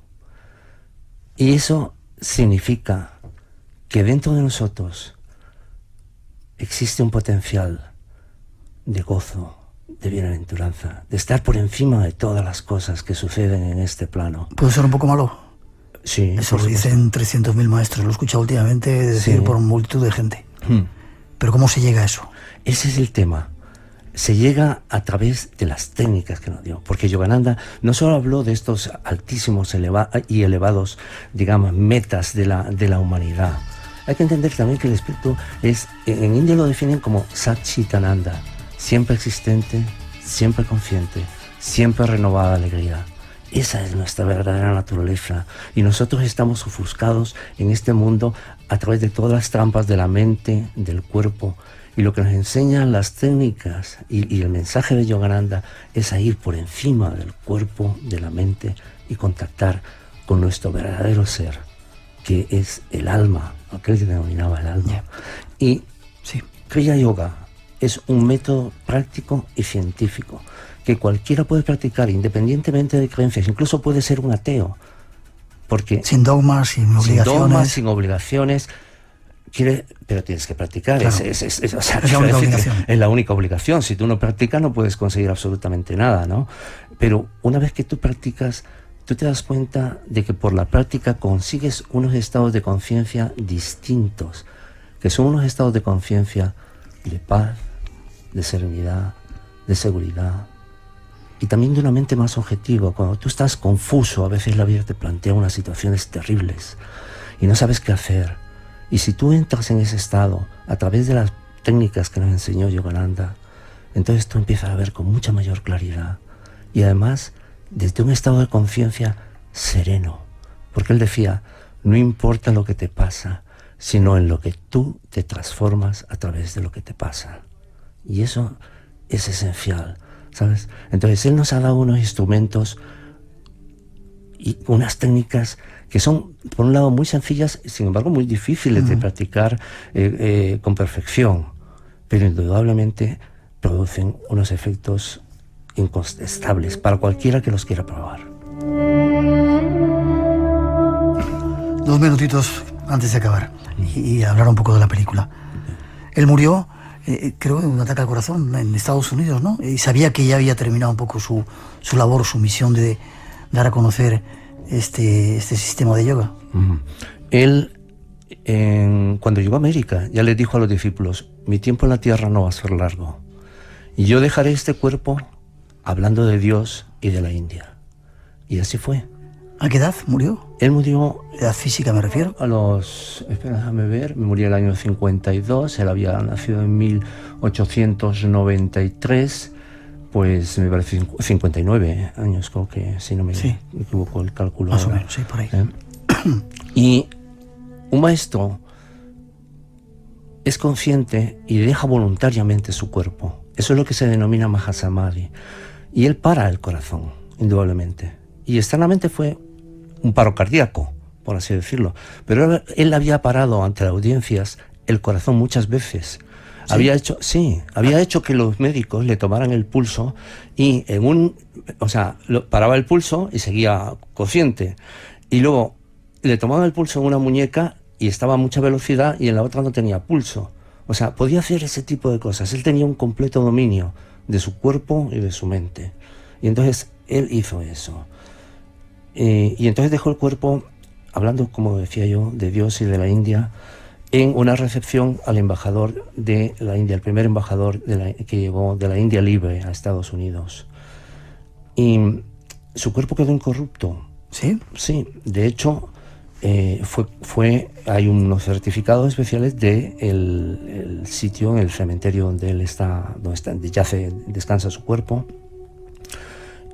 Y eso significa que dentro de nosotros existe un potencial de gozo, de bienaventuranza, de estar por encima de todas las cosas que suceden en este plano. ¿Puede ser un poco malo? Sí. Eso lo dicen 300.000 maestros, lo he escuchado últimamente decir por multitud de gente. Pero ¿cómo se llega a eso? Ese es el tema. Se llega a través de las técnicas que nos dio, porque Yogananda no solo habló de estos altísimos y elevados, digamos, metas de la humanidad. Hay que entender también que el espíritu es, en India lo definen como Satchitananda, siempre existente, siempre consciente, siempre renovada alegría. Esa es nuestra verdadera naturaleza, y nosotros estamos ofuscados en este mundo a través de todas las trampas de la mente, del cuerpo. Y lo que nos enseñan las técnicas y el mensaje de Yogananda es a ir por encima del cuerpo, de la mente, y contactar con nuestro verdadero ser, que es el alma, aquel que denominaba el alma. Y Kriya Yoga es un método práctico y científico que cualquiera puede practicar independientemente de creencias, incluso puede ser un ateo, porque sin dogmas, sin obligaciones. Sin obligaciones. Pero tienes que practicar, claro. Es la única obligación. Es la única obligación. Si tú no practicas no puedes conseguir absolutamente nada, ¿no? Pero una vez que tú practicas, tú te das cuenta de que por la práctica consigues unos estados de conciencia distintos, que son unos estados de conciencia de paz, de serenidad, de seguridad, y también de una mente más objetiva. Cuando tú estás confuso, a veces la vida te plantea unas situaciones terribles y no sabes qué hacer. Y si tú entras en ese estado a través de las técnicas que nos enseñó Yogananda, entonces tú empiezas a ver con mucha mayor claridad, y además desde un estado de conciencia sereno, porque él decía, no importa lo que te pasa, sino en lo que tú te transformas a través de lo que te pasa. Y eso es esencial, ¿sabes? Entonces él nos ha dado unos instrumentos y unas técnicas que son, por un lado, muy sencillas, sin embargo, muy difíciles de practicar con perfección, pero indudablemente producen unos efectos incontestables para cualquiera que los quiera probar. 2 minutitos antes de acabar y hablar un poco de la película. Él murió, creo, de un ataque al corazón en Estados Unidos, ¿no? Y sabía que ya había terminado un poco su labor, su misión de dar a conocer este sistema de yoga. Él, cuando llegó a América, ya le dijo a los discípulos: mi tiempo en la tierra no va a ser largo, y yo dejaré este cuerpo hablando de Dios y de la India. Y así fue. ¿A qué edad murió? Él murió... ¿Edad física me refiero? A los... Espera, déjame ver. Me murió el año 52. Él había nacido en 1893. Pues me parece 59 años, creo que, si no me equivoco el cálculo. Más o menos, sí, por ahí. Y un maestro es consciente y deja voluntariamente su cuerpo. Eso es lo que se denomina Mahasamadhi. Y él para el corazón, indudablemente. Y externamente fue un paro cardíaco, por así decirlo. Pero él había parado ante las audiencias el corazón muchas veces. ¿Sí? Había hecho que los médicos le tomaran el pulso y paraba el pulso y seguía consciente. Y luego le tomaban el pulso en una muñeca y estaba a mucha velocidad y en la otra no tenía pulso. O sea, podía hacer ese tipo de cosas. Él tenía un completo dominio de su cuerpo y de su mente. Y entonces él hizo eso. Y entonces dejó el cuerpo, hablando, como decía yo, de Dios y de la India, en una recepción al embajador de la India, el primer embajador que llegó de la India libre a Estados Unidos. Y su cuerpo quedó incorrupto. ¿Sí? Sí. De hecho, hay unos certificados especiales el sitio, en el cementerio donde él donde descansa su cuerpo.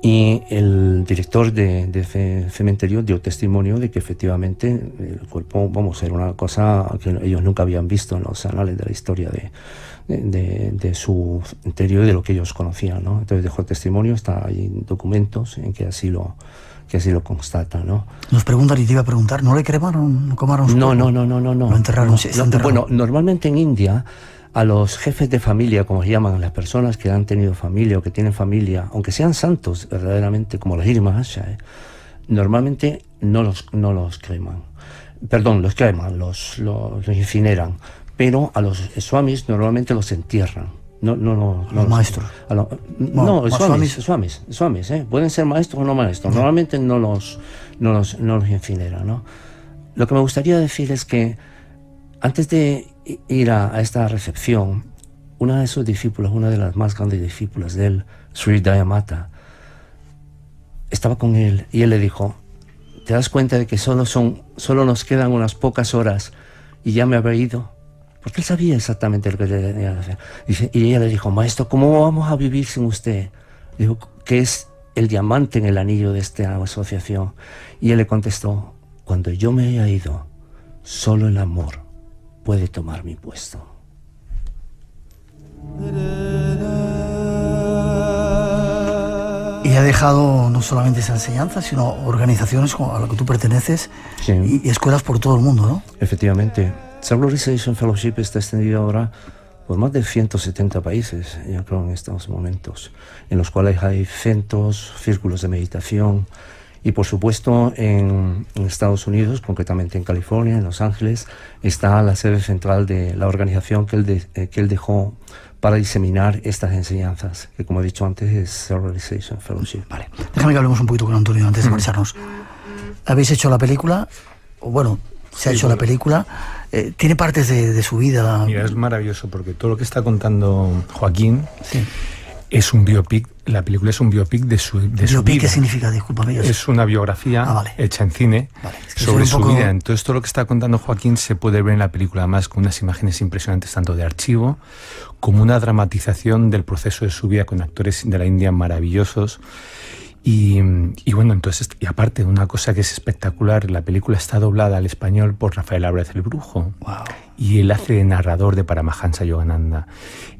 Y el director de ese cementerio dio testimonio de que efectivamente el cuerpo, era una cosa que ellos nunca habían visto en los anales de la historia de su cementerio y de lo que ellos conocían, ¿no? Entonces dejó testimonio, está ahí en documentos en que así lo constata, ¿no? Nos preguntan, y te iba a preguntar, ¿no le cremaron, no quemaron su cuerpo? No. Lo enterraron, Bueno, normalmente en India, a los jefes de familia, como se llaman, las personas que han tenido familia o que tienen familia, aunque sean santos verdaderamente, como los Hirmahasha, normalmente no los creman. Perdón, los creman, los incineran. Pero a los swamis normalmente los entierran. No los maestros. Swamis, pueden ser maestros o no maestros. Normalmente no los incineran, ¿no? Lo que me gustaría decir es que antes de ir a esta recepción, una de sus discípulas, una de las más grandes discípulas de él, Sri Dayamata, estaba con él y él le dijo: ¿te das cuenta de que solo nos quedan unas pocas horas y ya me habré ido? Porque él sabía exactamente lo que tenía que hacer. Y ella le dijo: maestro, ¿cómo vamos a vivir sin usted? Dijo que es el diamante en el anillo de esta asociación. Y él le contestó: cuando yo me haya ido, solo el amor puede tomar mi puesto. Y ha dejado no solamente esa enseñanza, sino organizaciones a las que tú perteneces, sí, y escuelas por todo el mundo, ¿no? Efectivamente. Self-Realization Fellowship está extendido ahora por más de 170 países, yo creo, en estos momentos, en los cuales hay centros, círculos de meditación. Y por supuesto en Estados Unidos, concretamente en California, en Los Ángeles, está la sede central de la organización que él dejó para diseminar estas enseñanzas, que como he dicho antes es Self-Realization Fellowship. Vale, déjame que hablemos un poquito con Antonio antes de marcharnos. ¿Habéis hecho la película? Bueno, se ha hecho la película. ¿Tiene partes de su vida? Mira, es maravilloso porque todo lo que está contando Joaquín es un biopic. La película es un biopic de su vida. ¿Qué significa? Discúlpame. Es una biografía hecha en cine sobre su vida. Entonces todo lo que está contando Joaquín se puede ver en la película, además con unas imágenes impresionantes tanto de archivo como una dramatización del proceso de su vida con actores de la India maravillosos. Y bueno, entonces, y aparte, una cosa que es espectacular, la película está doblada al español por Rafael Álvarez el Brujo. Wow. Y él hace de narrador de Paramahansa Yogananda.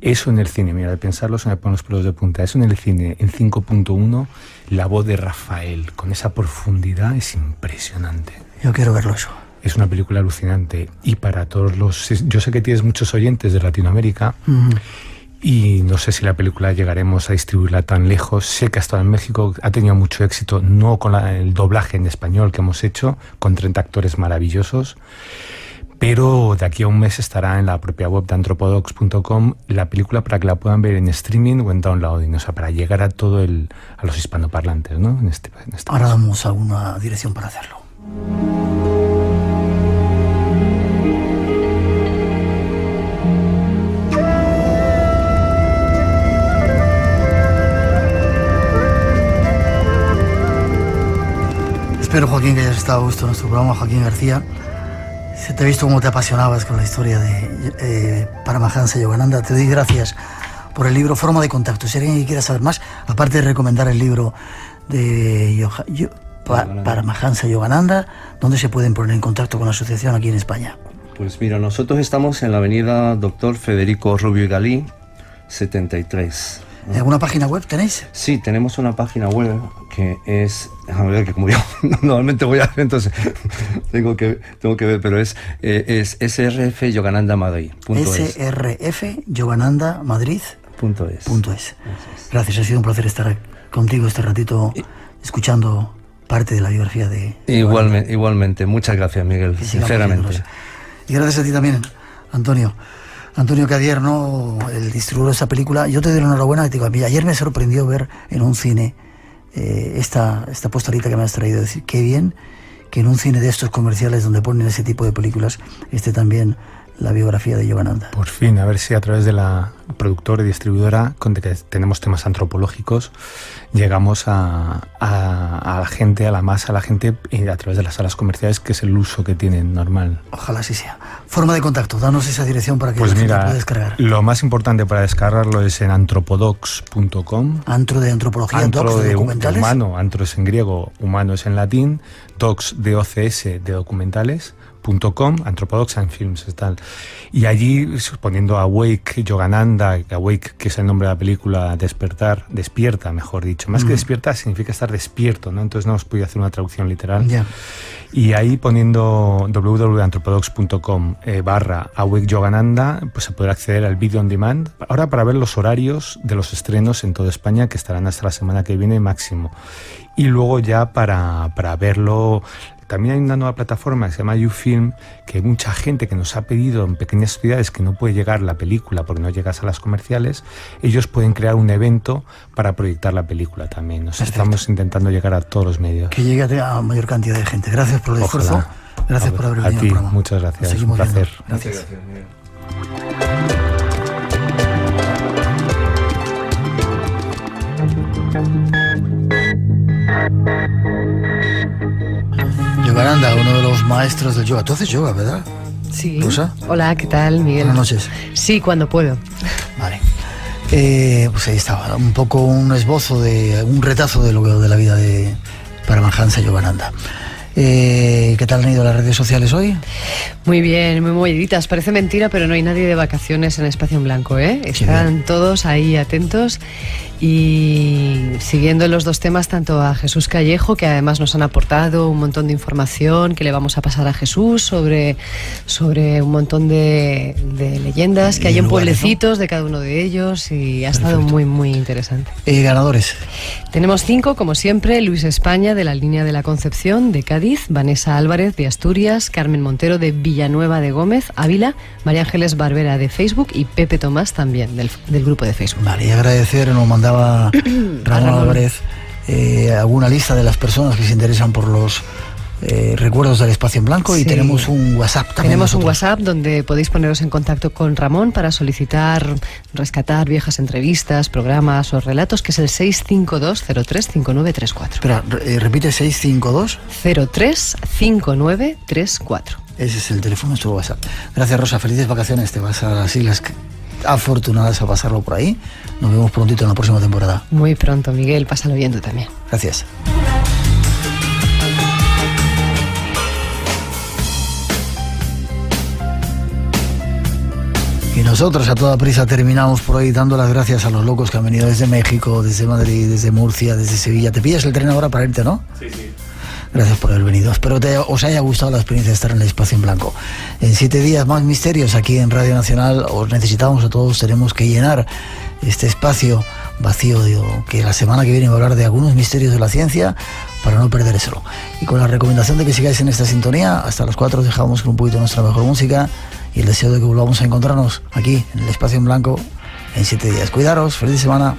Eso en el cine, mira, de pensarlo se me ponen los pelos de punta. Eso en el cine, en 5.1, la voz de Rafael, con esa profundidad, es impresionante. Yo quiero verlo eso. Es una película alucinante. Y para todos yo sé que tienes muchos oyentes de Latinoamérica, y no sé si la película llegaremos a distribuirla tan lejos. Sé que ha estado en México, ha tenido mucho éxito, no con el doblaje en español que hemos hecho, con 30 actores maravillosos, pero de aquí a un mes estará en la propia web de antropodox.com la película para que la puedan ver en streaming o en downloading, o sea, para llegar a a los hispanoparlantes, ¿no? En este Ahora damos alguna dirección para hacerlo. Espero, Joaquín, que hayas estado a gusto en nuestro programa. Joaquín García, se te ha visto cómo te apasionabas con la historia de Paramahansa Yogananda. Te doy gracias por el libro Forma de Contacto. Si alguien quiera saber más, aparte de recomendar el libro de Paramahansa Yogananda, ¿dónde se pueden poner en contacto con la asociación aquí en España? Pues mira, nosotros estamos en la avenida Dr. Federico Rubio y Galí, 73. ¿Alguna página web tenéis? Sí, tenemos una página web que es, déjame ver, que como yo normalmente voy a ver, entonces tengo que ver, pero es SRF Yogananda Madrid. SRF Yogananda Madrid.es. Gracias, ha sido un placer estar contigo este ratito escuchando parte de la biografía de... Igualmente, muchas gracias, Miguel, sinceramente. Y gracias a ti también, Antonio Cadier, ¿no? El distribuidor de esta película. Yo te doy la enhorabuena. Te digo, ayer me sorprendió ver en un cine esta postalita que me has traído. Decir, qué bien que en un cine de estos comerciales donde ponen ese tipo de películas esté también la biografía de Yogananda. Por fin, a ver si a través de la productora y distribuidora, con que tenemos temas antropológicos, llegamos a la gente, a la masa, a la gente, a través de las salas comerciales, que es el uso que tienen normal. Ojalá así sea. Forma de contacto, danos esa dirección para que pues la gente pueda descargar. Lo más importante para descargarlo es en antropodox.com. Antro de antropología, docs de documentales. Humano, antro es en griego, humano es en latín, docs de OCS de documentales. .com, Antropodox and Films y tal. Y allí, poniendo Awake Yogananda, Awake, que es el nombre de la película, despierta, mejor dicho. Más que despierta significa estar despierto, ¿no? Entonces no os podía hacer una traducción literal. Yeah. Y ahí poniendo www.antropodox.com /Awake Yogananda, pues se podrá acceder al vídeo on demand. Ahora para ver los horarios de los estrenos en toda España, que estarán hasta la semana que viene máximo. Y luego ya para verlo... También hay una nueva plataforma que se llama YouFilm, que hay mucha gente que nos ha pedido en pequeñas ciudades que no puede llegar la película porque no llegas a las comerciales. Ellos pueden crear un evento para proyectar la película también. Nos estamos intentando llegar a todos los medios. Que llegue a mayor cantidad de gente. Gracias por el esfuerzo. Gracias por haber venido al programa. Muchas gracias. Un placer. Gracias. Yogananda, uno de los maestros del yoga. ¿Tú haces yoga, verdad? Sí. ¿Rosa? Hola, ¿qué tal, Miguel? Buenas noches. Sí, cuando puedo. Vale. Pues ahí estaba, un poco un esbozo un retazo de la vida de Paramahansa Yogananda. ¿Qué tal han ido las redes sociales hoy? Muy bien, muy moviditas. Parece mentira, pero no hay nadie de vacaciones en Espacio en Blanco, ¿eh? Están todos ahí atentos y siguiendo los dos temas, tanto a Jesús Callejo, que además nos han aportado un montón de información que le vamos a pasar a Jesús sobre un montón de leyendas que hay en pueblecitos, ¿no?, de cada uno de ellos, y ha estado muy, muy interesante. ¿Ganadores? Tenemos 5, como siempre: Luis España, de la Línea de la Concepción, de Cádiz; Vanessa Álvarez, de Asturias; Carmen Montero, de Villanueva de Gómez, Ávila; María Ángeles Barbera, de Facebook; y Pepe Tomás, también del grupo de Facebook. Vale, y agradecer, nos mandaba Ramón Álvarez alguna lista de las personas que se interesan por los recuerdos del Espacio en Blanco. Sí. Y tenemos un WhatsApp también. Tenemos un WhatsApp donde podéis poneros en contacto con Ramón para rescatar viejas entrevistas, programas o relatos, que es el 652-035934. Espera, repite, 652 035934. Ese es el teléfono de nuestro WhatsApp. Gracias, Rosa, felices vacaciones. Te vas a las Islas Afortunadas a pasarlo por ahí. Nos vemos prontito en la próxima temporada. Muy pronto, Miguel, pásalo bien tú también. Gracias. Y nosotros a toda prisa terminamos por hoy dando las gracias a los locos que han venido desde México, desde Madrid, desde Murcia, desde Sevilla. ¿Te pillas el tren ahora para irte, no? Sí, sí. Gracias por haber venido. Espero que os haya gustado la experiencia de estar en el Espacio en Blanco. En 7 días más misterios aquí en Radio Nacional. Os necesitamos a todos, tenemos que llenar este espacio vacío, que la semana que viene va a hablar de algunos misterios de la ciencia para no perdérselo. Y con la recomendación de que sigáis en esta sintonía, hasta las 4 os dejamos con un poquito de nuestra mejor música y el deseo de que volvamos a encontrarnos aquí en el Espacio en Blanco en 7 días. Cuidaros, feliz semana.